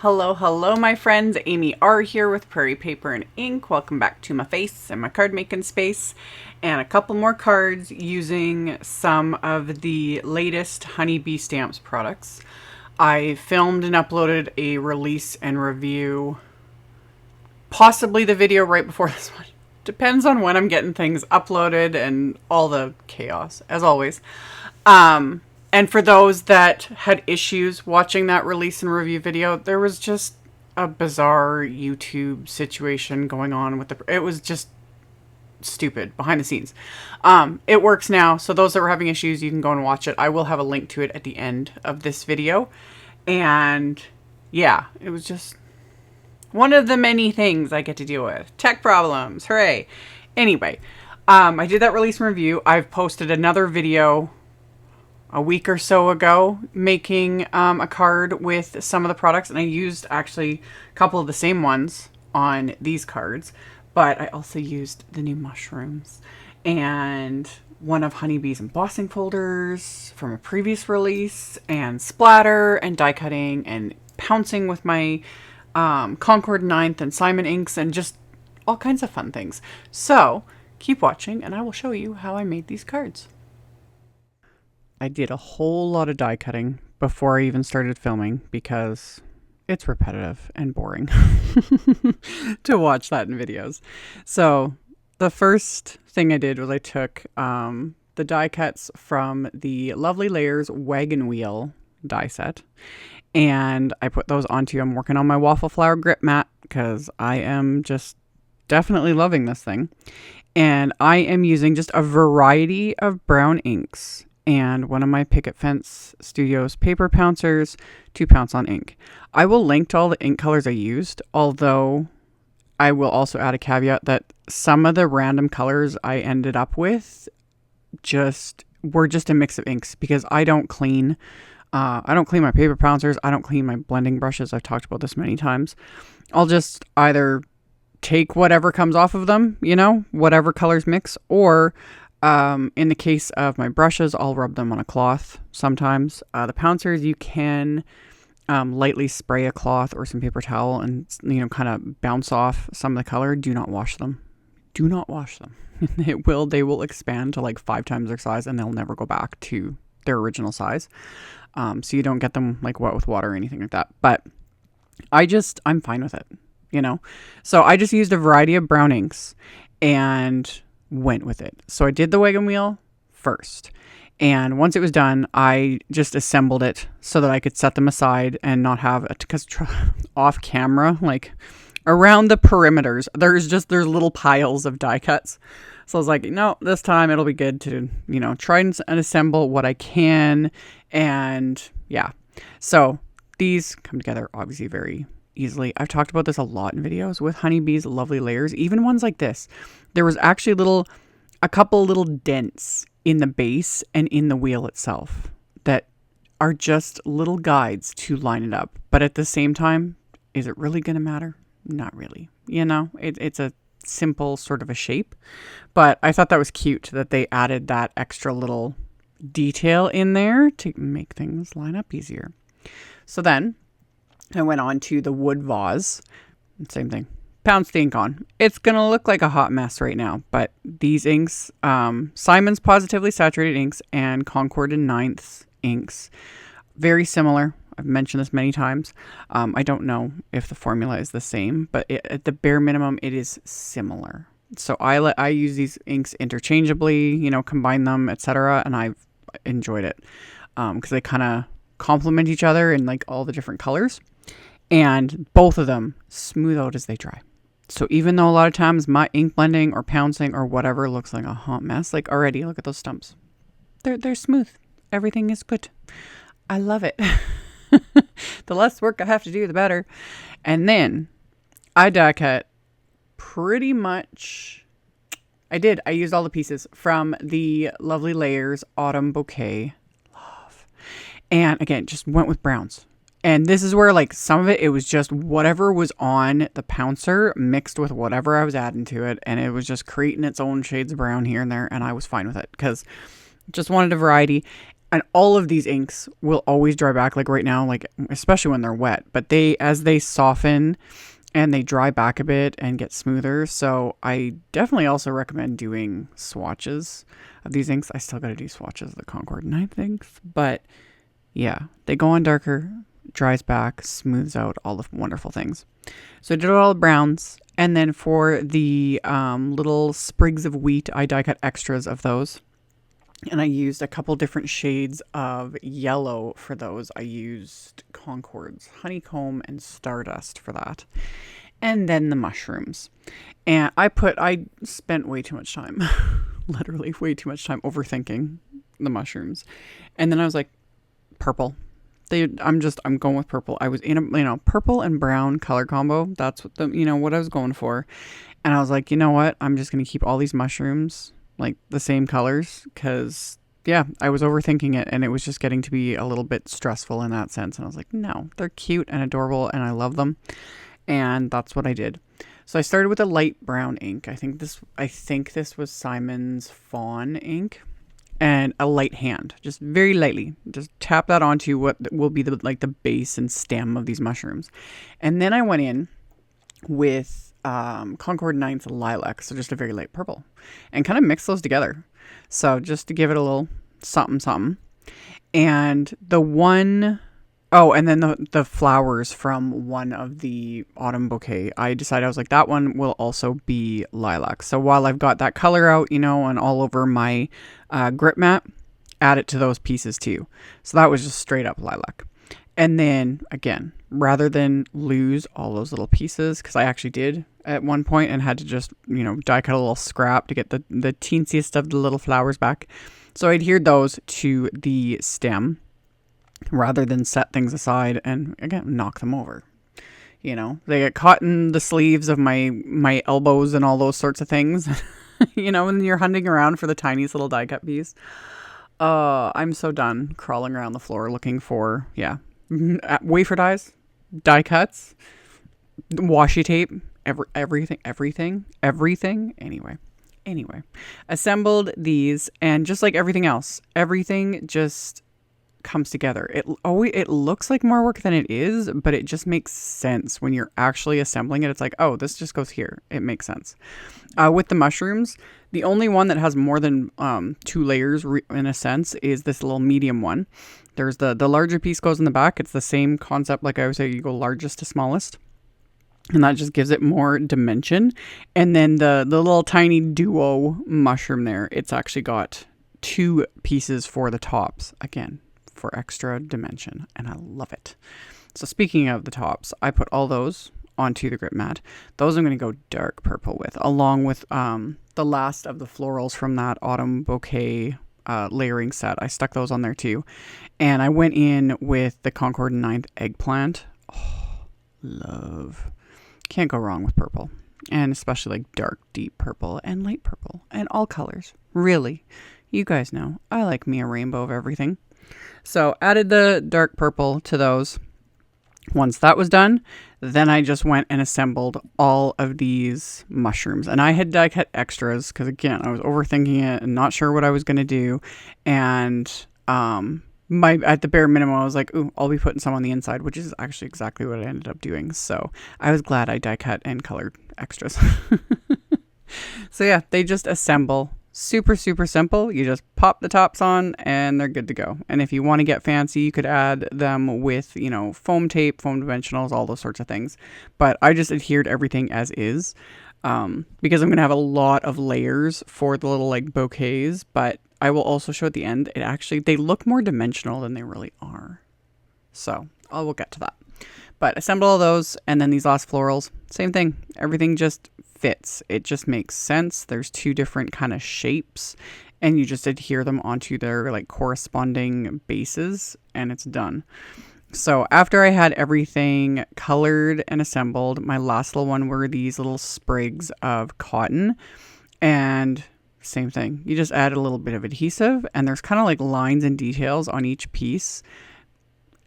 Hello, hello, my friends. AmyR here with Prairie Paper and Ink. Welcome back to my face and my card making space. And a couple more cards using some of the latest Honeybee Stamps products. I filmed and uploaded a release and review, possibly the video right before this one. Depends on when I'm getting things uploaded and all the chaos, as always. And for those that had issues watching that release and review video, there was just a bizarre YouTube situation going on with it was just stupid behind the scenes. It works now. So those that were having issues, you can go and watch it. I will have a link to it at the end of this video. And yeah, it was just one of the many things I get to deal with. Tech problems. Hooray. Anyway, I did that release and review. I've posted another video a week or so ago making a card with some of the products, and I used actually a couple of the same ones on these cards, but I also used the new mushrooms and one of Honeybee's embossing folders from a previous release, and splatter and die cutting and pouncing with my Concord 9th and Simon inks, and just all kinds of fun things. So keep watching and I will show you how I made these cards. I did a whole lot of die cutting before I even started filming because it's repetitive and boring to watch that in videos. So the first thing I did was I took the die cuts from the Lovely Layers Wagon Wheel die set, and I put those onto, I'm working on my Waffle Flower grip mat because I am just definitely loving this thing. And I am using just a variety of brown inks and one of my Picket Fence Studios paper pouncers to pounce on ink. I will link to all the ink colors I used, although I will also add a caveat that some of the random colors I ended up with were just a mix of inks because I don't clean my paper pouncers. I don't clean my blending brushes. I've talked about this many times. I'll just either take whatever comes off of them, whatever colors mix, or in the case of my brushes, I'll rub them on a cloth sometimes. The pouncers, you can lightly spray a cloth or some paper towel and, kind of bounce off some of the color. Do not wash them. Do not wash them. They will expand to like 5 times their size and they'll never go back to their original size. So you don't get them like wet with water or anything like that. But I'm fine with it, So I just used a variety of brown inks and went with it. So I did the wagon wheel first, and once it was done, I just assembled it so that I could set them aside and not have it, because off camera, like around the perimeters, there's little piles of die cuts. So I was like, no, this time it'll be good to, try and assemble what I can. And yeah, so these come together obviously very easily. I've talked about this a lot in videos with Honeybee's Lovely Layers, even ones like this. There was actually a couple little dents in the base and in the wheel itself that are just little guides to line it up. But at the same time, is it really going to matter? Not really. It's a simple sort of a shape, but I thought that was cute that they added that extra little detail in there to make things line up easier. So then I went on to the wood vase. Same thing. Pounced ink on. It's going to look like a hot mess right now, but these inks, Simon's Positively Saturated inks and Concord and 9th inks, very similar. I've mentioned this many times. I don't know if the formula is the same, but at the bare minimum, it is similar. So I use these inks interchangeably, combine them, etc., and I've enjoyed it because they kind of complement each other in like all the different colors. And both of them smooth out as they dry. So even though a lot of times my ink blending or pouncing or whatever looks like a hot mess, like already look at those stumps. They're smooth. Everything is good. I love it. The less work I have to do, the better. And then I die cut pretty much. I used all the pieces from the Lovely Layers Autumn Bouquet. Love. And again, just went with browns. And this is where like some of it was just whatever was on the pouncer mixed with whatever I was adding to it. And it was just creating its own shades of brown here and there. And I was fine with it because just wanted a variety. And all of these inks will always dry back, like right now, like especially when they're wet, but as they soften and they dry back a bit and get smoother. So I definitely also recommend doing swatches of these inks. I still got to do swatches of the Concord 9th inks, but yeah, they go on darker, dries back, smooths out, all the wonderful things. So I did all the browns, and then for the little sprigs of wheat, I die cut extras of those. And I used a couple different shades of yellow for those. I used Concord's Honeycomb and Stardust for that. And then the mushrooms. And I spent way too much time, literally way too much time overthinking the mushrooms. And then I was like, purple. I'm going with purple. I was in a, purple and brown color combo. That's what what I was going for. And I was like, you know what? I'm just going to keep all these mushrooms like the same colors, because yeah, I was overthinking it and it was just getting to be a little bit stressful in that sense. And I was like, no, they're cute and adorable and I love them. And that's what I did. So I started with a light brown ink. I think this was Simon's Fawn ink, and a light hand, just very lightly, just tap that onto what will be the base and stem of these mushrooms. And then I went in with Concord 9th Lilac, so just a very light purple, and kind of mix those together. So just to give it a little something. And and then the flowers from one of the autumn bouquet, I decided, I was like, that one will also be lilac. So while I've got that color out, and all over my grip mat, add it to those pieces too. So that was just straight up lilac. And then again, rather than lose all those little pieces, because I actually did at one point and had to just, die cut a little scrap to get the teensiest of the little flowers back. So I adhered those to the stem rather than set things aside and again, knock them over. They get caught in the sleeves of my elbows and all those sorts of things, when you're hunting around for the tiniest little die cut piece. I'm so done crawling around the floor looking for, wafer dies, die cuts, washi tape, everything. Anyway, assembled these, and just like everything else, everything just comes together. It looks like more work than it is, but it just makes sense when you're actually assembling it. It's like, oh, this just goes here. It makes sense. With the mushrooms, the only one that has more than 2 layers in a sense is this little medium one. There's the larger piece goes in the back. It's the same concept. Like I would say, you go largest to smallest, and that just gives it more dimension. And then the little tiny duo mushroom there, it's actually got 2 pieces for the tops, again, for extra dimension, and I love it. So speaking of the tops, I put all those onto the grip mat. Those I'm going to go dark purple with, along with the last of the florals from that autumn bouquet layering set. I stuck those on there too. And I went in with the Concord 9th Eggplant. Oh, love. Can't go wrong with purple. And especially like dark, deep purple and light purple and all colors. Really. You guys know, I like me a rainbow of everything. So added the dark purple to those. Once that was done, then I just went and assembled all of these mushrooms. And I had die cut extras because, again, I was overthinking it and not sure what I was going to do. And at the bare minimum, I was like, ooh, I'll be putting some on the inside, which is actually exactly what I ended up doing. So I was glad I die cut and colored extras. So yeah, they just assemble. Super, super simple. You just pop the tops on and they're good to go. And if you want to get fancy, you could add them with, foam tape, foam dimensionals, all those sorts of things. But I just adhered everything as is because I'm going to have a lot of layers for the little like bouquets. But I will also show at the end, they look more dimensional than they really are. So I will get to that. But assemble all those, and then these last florals, same thing. Everything just fits. It just makes sense. There's 2 different kind of shapes, and you just adhere them onto their like corresponding bases, and it's done. So after I had everything colored and assembled, my last little one were these little sprigs of cotton, and same thing. You just add a little bit of adhesive, and there's kind of like lines and details on each piece,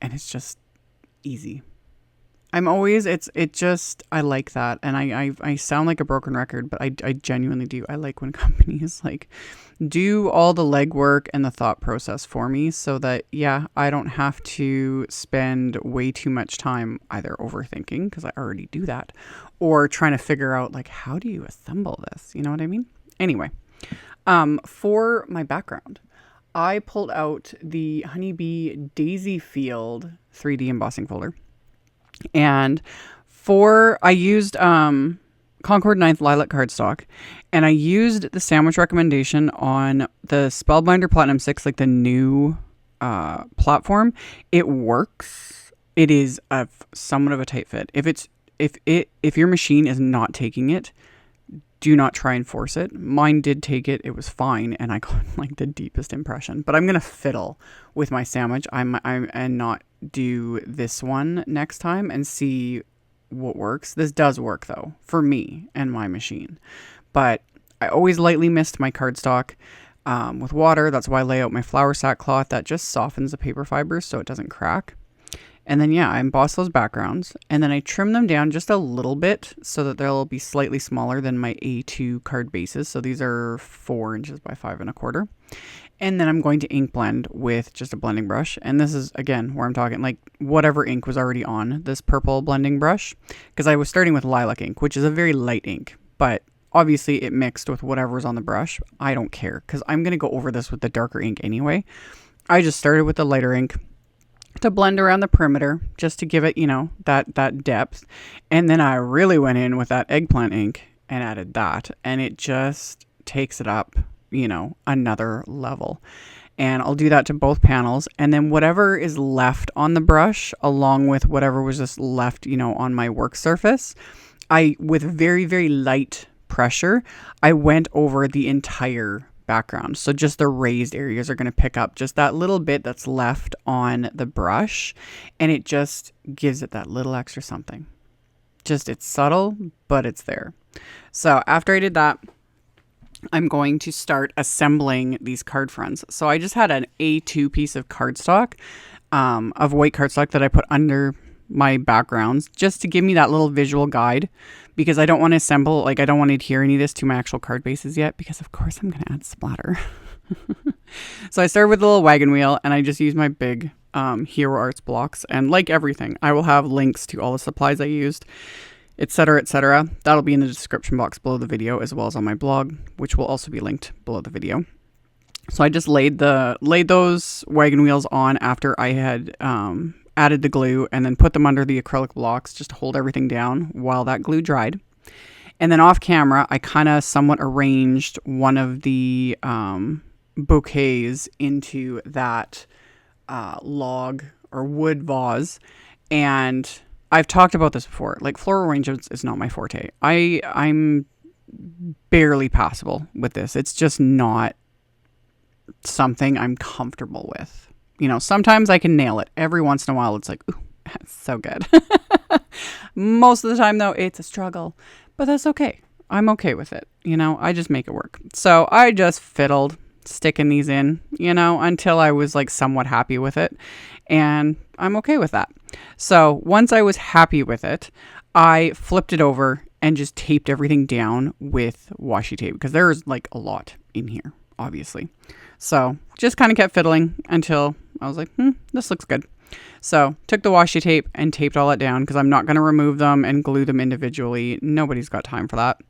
and it's just easy. I'm always, I like that. And I sound like a broken record, but I genuinely do. I like when companies like do all the legwork and the thought process for me so that, yeah, I don't have to spend way too much time either overthinking, because I already do that, or trying to figure out like, how do you assemble this? You know what I mean? Anyway, for my background, I pulled out the Honeybee Daisy Field 3D embossing folder. And I used Concord 9th Lilac cardstock, and I used the sandwich recommendation on the Spellbinder Platinum 6, like the new platform. It works. It is somewhat of a tight fit. If your machine is not taking it, do not try and force it. Mine did take it. It was fine, and I got like the deepest impression. But I'm gonna fiddle with my sandwich. And not do this one next time and see what works. This does work though for me and my machine. But I always lightly mist my cardstock with water. That's why I lay out my flour sack cloth. That just softens the paper fibers so it doesn't crack. And then, yeah, I emboss those backgrounds, and then I trim them down just a little bit so that they'll be slightly smaller than my A2 card bases. So these are 4 inches by 5.25. And then I'm going to ink blend with just a blending brush. And this is, again, where I'm talking like whatever ink was already on this purple blending brush, because I was starting with lilac ink, which is a very light ink, but obviously it mixed with whatever's on the brush. I don't care, because I'm going to go over this with the darker ink anyway. I just started with the lighter ink to blend around the perimeter just to give it, that depth. And then I really went in with that eggplant ink and added that, and it just takes it up, another level. And I'll do that to both panels. And then whatever is left on the brush, along with whatever was just left, on my work surface, with very, very light pressure, I went over the entire background. So just the raised areas are going to pick up just that little bit that's left on the brush, and it just gives it that little extra something. It's subtle, but it's there. So after I did that, I'm going to start assembling these card fronts. So I just had an A2 piece of cardstock, of white cardstock that I put under my backgrounds just to give me that little visual guide, because I don't want to assemble, I don't want to adhere any of this to my actual card bases yet, because of course I'm going to add splatter. So I started with a little wagon wheel, and I just used my big Hero Arts blocks, and like everything, I will have links to all the supplies I used, etc., etc. That'll be in the description box below the video, as well as on my blog, which will also be linked below the video. So I just laid those wagon wheels on after I had added the glue, and then put them under the acrylic blocks just to hold everything down while that glue dried. And then off camera, I kind of somewhat arranged one of the bouquets into that log or wood vase. And I've talked about this before. Like, floral arrangements is not my forte. I'm barely passable with this. It's just not something I'm comfortable with. Sometimes I can nail it. Every once in a while, it's like, ooh, that's so good. Most of the time, though, it's a struggle. But that's okay. I'm okay with it. I just make it work. So I just fiddled, sticking these in, until I was like somewhat happy with it. And I'm okay with that. So once I was happy with it, I flipped it over and just taped everything down with washi tape, because there's like a lot in here, obviously. So just kind of kept fiddling until I was like, this looks good. So took the washi tape and taped all that down, because I'm not going to remove them and glue them individually. Nobody's got time for that.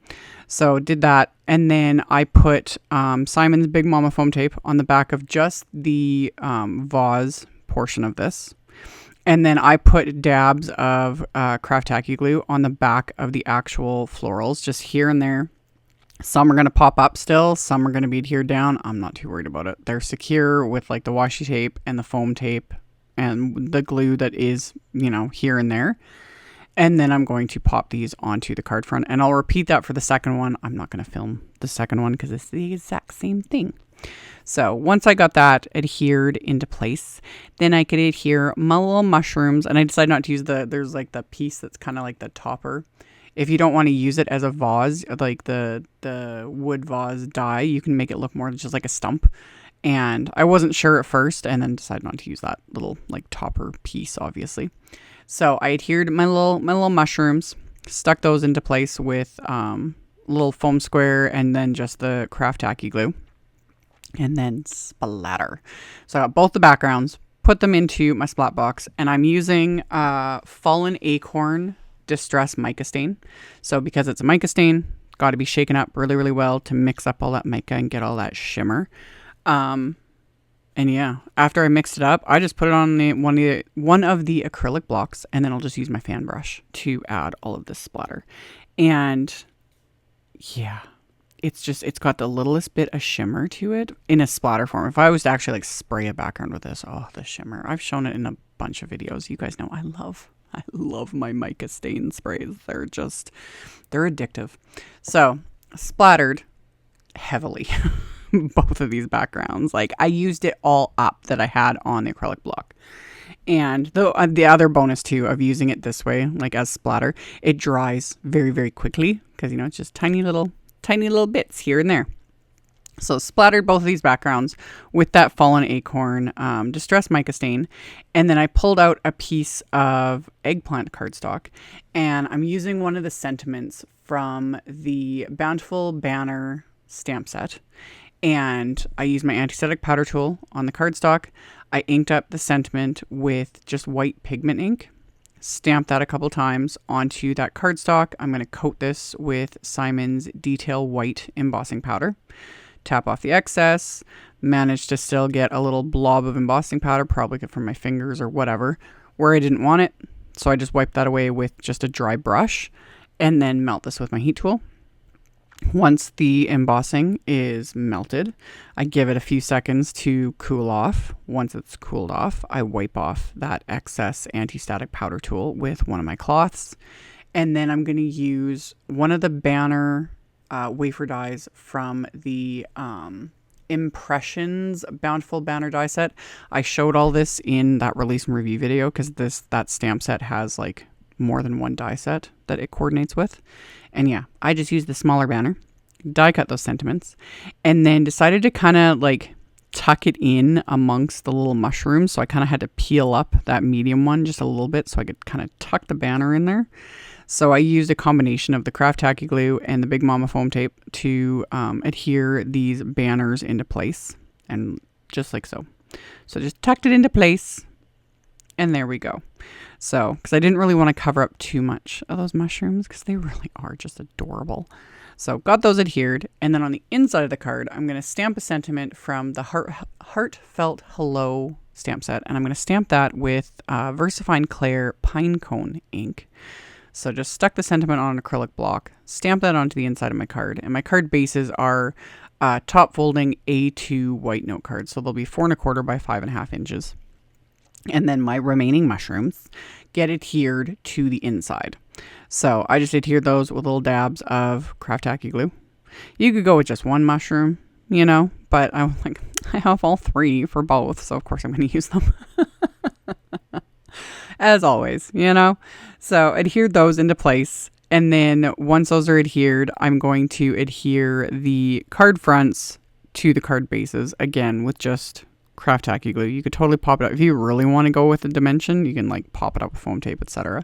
So did that. And then I put Simon's Big Mama foam tape on the back of just the vase portion of this. And then I put dabs of Craft Tacky glue on the back of the actual florals, just here and there. Some are going to pop up still. Some are going to be adhered down. I'm not too worried about it. They're secure with like the washi tape and the foam tape and the glue that is, here and there. And then I'm going to pop these onto the card front, and I'll repeat that for the second one. I'm not going to film the second one because it's the exact same thing. So once I got that adhered into place, then I could adhere my little mushrooms, and I decided not to use there's like the piece that's kind of like the topper. If you don't want to use it as a vase, like the wood vase die, you can make it look more just like a stump. And I wasn't sure at first, and then decided not to use that little like topper piece, obviously. So I adhered my little mushrooms, stuck those into place with a little foam square and then just the craft tacky glue, and then splatter. So I got both the backgrounds, put them into my splat box, and I'm using Fallen Acorn Distress Mica Stain. So because it's a mica stain, got to be shaken up really, really well to mix up all that mica and get all that shimmer. And yeah, after I mixed it up, I just put it on one of the acrylic blocks, and then I'll just use my fan brush to add all of this splatter. And yeah, it's got the littlest bit of shimmer to it in a splatter form. If I was to actually like spray a background with this, oh, the shimmer. I've shown it in a bunch of videos. You guys know I love my mica stain sprays. They're addictive. So splattered heavily both of these backgrounds. Like I used it all up that I had on the acrylic block. And the other bonus too of using it this way, like as splatter, it dries very, very quickly because, you know, it's just tiny little bits here and there. So splattered both of these backgrounds with that Fallen Acorn Distress Mica Stain. And then I pulled out a piece of eggplant cardstock, and I'm using one of the sentiments from the Bountiful banner stamp set. And I used my anti-static powder tool on the cardstock. I inked up the sentiment with just white pigment ink, stamped that a couple times onto that cardstock. I'm going to coat this with Simon's Detail White embossing powder. Tap off the excess, managed to still get a little blob of embossing powder, probably from my fingers or whatever, where I didn't want it. So I just wiped that away with just a dry brush, and then melt this with my heat tool. Once the embossing is melted, I give it a few seconds to cool off. Once it's cooled off, I wipe off that excess anti-static powder tool with one of my cloths. And then I'm going to use one of the banner wafer dies from the Impressions Bountiful banner die set. I showed all this in that release and review video because that stamp set has like more than one die set that it coordinates with. And yeah, I just used the smaller banner, die cut those sentiments, and then decided to kind of like tuck it in amongst the little mushrooms. So I kind of had to peel up that medium one just a little bit so I could kind of tuck the banner in there. So I used a combination of the craft tacky glue and the Big Mama foam tape to adhere these banners into place, and just like so. So just tucked it into place, and there we go. So, because I didn't really want to cover up too much of those mushrooms because they really are just adorable. So got those adhered, and then on the inside of the card, I'm going to stamp a sentiment from the Heartfelt Hello stamp set, and I'm going to stamp that with VersaFine Claire Pinecone ink. So just stuck the sentiment on an acrylic block, stamped that onto the inside of my card, and my card bases are top folding A2 white note cards, so they'll be 4 1/4 by 5.5 inches. And then my remaining mushrooms get adhered to the inside. So I just adhered those with little dabs of craft tacky glue. You could go with just one mushroom, you know, but I was like, I have all 3 for both, so of course I'm going to use them. As always, you know. So adhere those into place. And then once those are adhered, I'm going to adhere the card fronts to the card bases, again, with just craft tacky glue. You could totally pop it up if you really want to go with the dimension. You can like pop it up with foam tape, etc.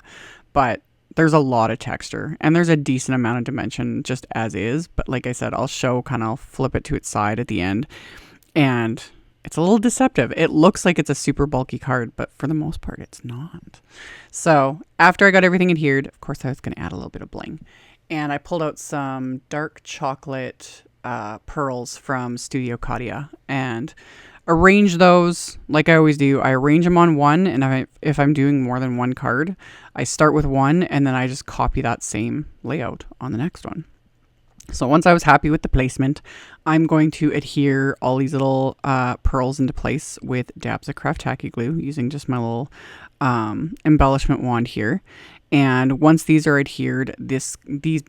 But there's a lot of texture and there's a decent amount of dimension just as is. But like I said, I'll flip it to its side at the end, and it's a little deceptive. It looks like it's a super bulky card, but for the most part, it's not. So after I got everything adhered, of course, I was going to add a little bit of bling, and I pulled out some dark chocolate pearls from Studio Katia and arrange those like I always do. I arrange them on one, and if I'm doing more than one card, I start with one and then I just copy that same layout on the next one. So once I was happy with the placement, I'm going to adhere all these little pearls into place with dabs of craft tacky glue using just my little embellishment wand here. And once these are adhered,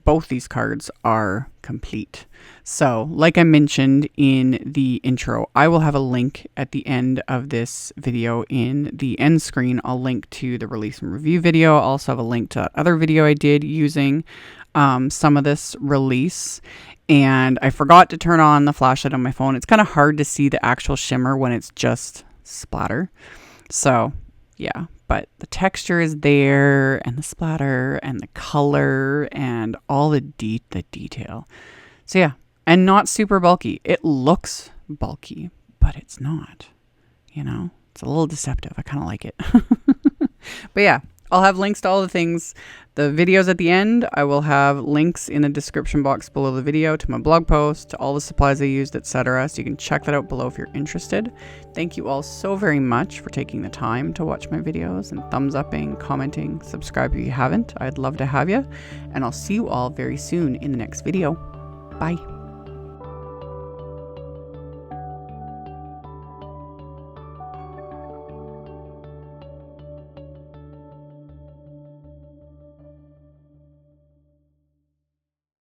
both these cards are complete. So like I mentioned in the intro, I will have a link at the end of this video. In the end screen, I'll link to the release and review video. I'll also have a link to other video I did using some of this release, and I forgot to turn on the flashlight on my phone. It's kind of hard to see the actual shimmer when it's just splatter. So yeah, but the texture is there, and the splatter, and the color, and all the detail. So yeah, and not super bulky. It looks bulky, but it's not. You know, it's a little deceptive. I kind of like it. But yeah, I'll have links to all the things. The videos at the end, I will have links in the description box below the video to my blog post, to all the supplies I used, etc. So you can check that out below if you're interested. Thank you all so very much for taking the time to watch my videos and thumbs upping, commenting, subscribe if you haven't. I'd love to have you. And I'll see you all very soon in the next video. Bye.